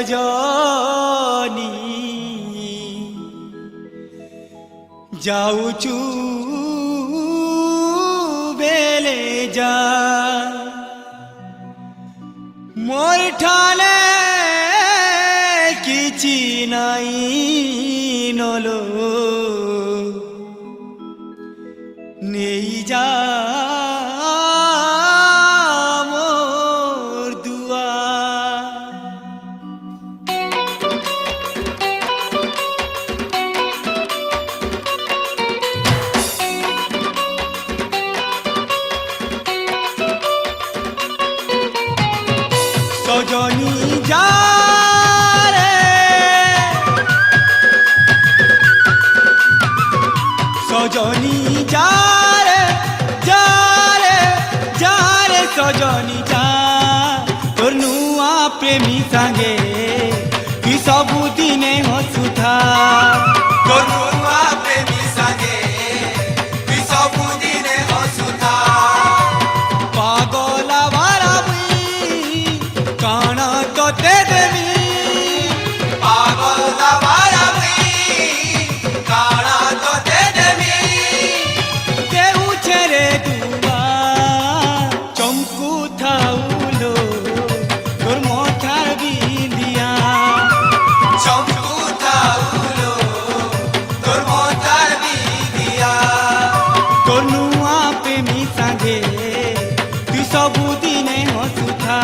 সজনী যাউচু বেলে যা মোর ঠালে কিছু নাই নলো নেই যা মোর দুয়া সজনী যা রে সজনী যা রে যা রে যা রে সজনী যা তোর নুয়া প্রেমী সাঙ্গে তুই ସବୁଦିନେ ହସୁଥା তোর নুয়া প্রেমী সাঙ্গে তুই ସବୁଦିନେ ହସୁଥା পাগল বারাবি কাণ তোতে দেবি পাগল বারাবি কাণ তোতে দেবি দেউ ছেড়ে দুয়া চমকু থাউলো তোর মথার বিন্দিয়া চমকু থাউলো তোর মথার বিন্দিয়া তোর নুয়া প্রেমী সাঙ্গে তুই ସବୁଦିନେ ହସୁଥା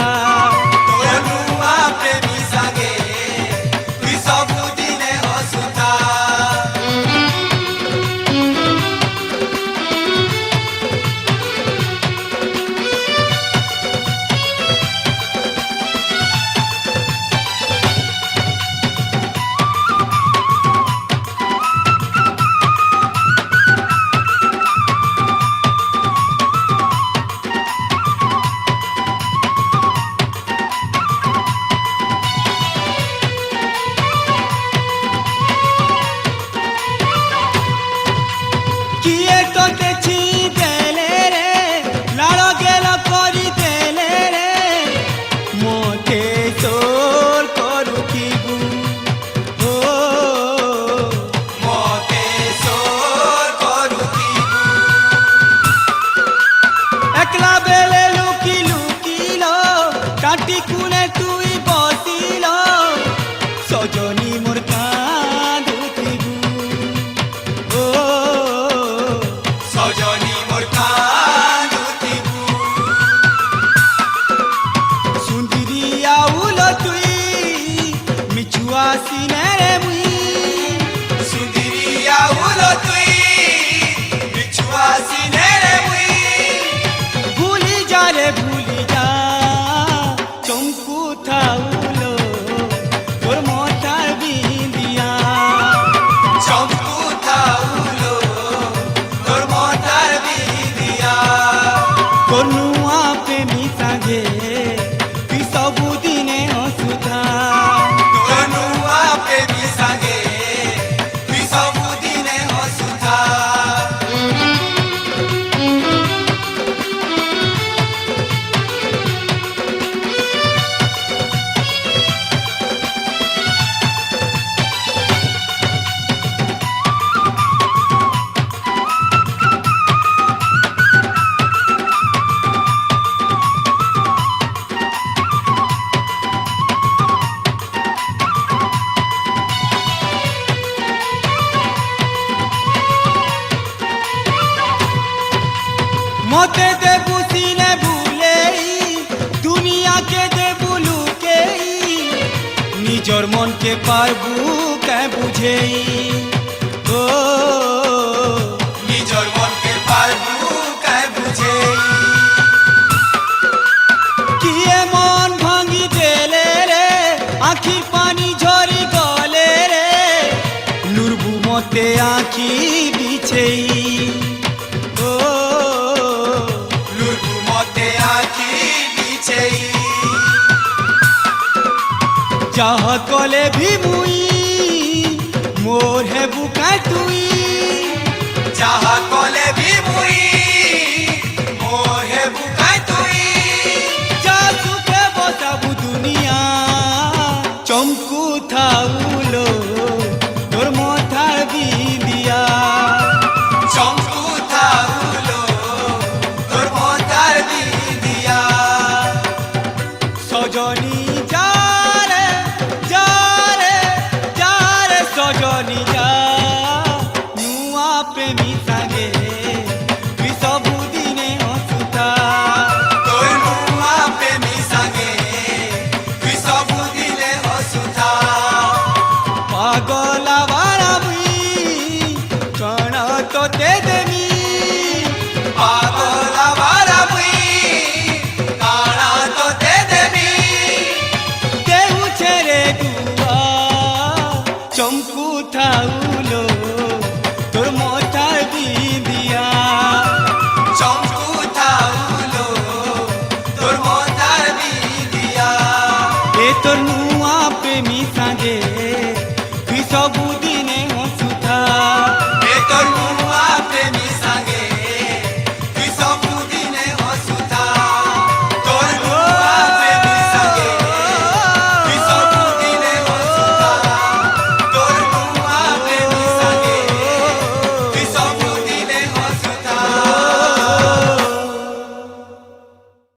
তোর নুয়া প্রেমী সাঙ্গে তুই ସବୁଦିନେ ହସୁଥା কিয়ে তোতে ছি দেলে রে লাড় গেল করি দেলে রে মোতে তোর করুকিবু ও মোতে তোর করুকিবু একলা বেলে লুকি লুকিল কাটি কুনে তুই বসিল সজনী মোর কাঁদুথিবু ও সজনী মোর কাঁদুথিবু সুন্দরী আউল তুই মিছুয়া সিনে রে মুই সুন্দরী আউল তুই মিছুয়া সিনে রে মুই ভুলি যা রে ভুলি যা চমকু থাউলো তোর মথার বিন্দিয়া চমকু থাউলো তোর মথার বিন্দিয়া তোর নুয়া প্রেমী সাঙ্গে তুই ସବୁଦିନେ ହସୁଥା তোর নুয়া প্রেমী সাঙ্গে তুই ସବୁଦିନେ ହସୁଥା মতে দেবু সিনে ভুলেই দুনিয়াকে দেবু লুকেই নিজর মনকে পারবু কে বুঝেই ও নিজর মনকে পারবু কে বুঝেই কিয়ে মন ভাঙি দেলে রে আখির পানি ঝরি গলে রে লুরবু মতে আখি বিছেই ও লুরবু মতে আখি বিছেই যাহ কলে ভি মুই মোর হেবু কা তুই যাহ কলে ভি মুই মোর হেবু কা তুই যা সুখে বসাবু দুনিয়া চম চমকু থাউলো তোর মাথার বিন্দিয়া চমকু থাউলো তোর মাথার বিন্দিয়া সজনী যারে যারে যারে সজনী যা নুয়া প্রেমী সাগে তুই ସବୁଦିନେ ହସୁଥା তোর নুয়া প্রেমী সাগে তুই ସବୁଦିନେ ହସୁଥା পাগলা বাড়াবি কণ তোতে দেমি পাগলা বাড়াবি কণ তোতে দেমি দেহু ছেড়ে গুয়া চমকু থাউলো তোর মাথার বিন্দিয়া চমকু থাউলো তোর মাথার বিন্দিয়া এ তোর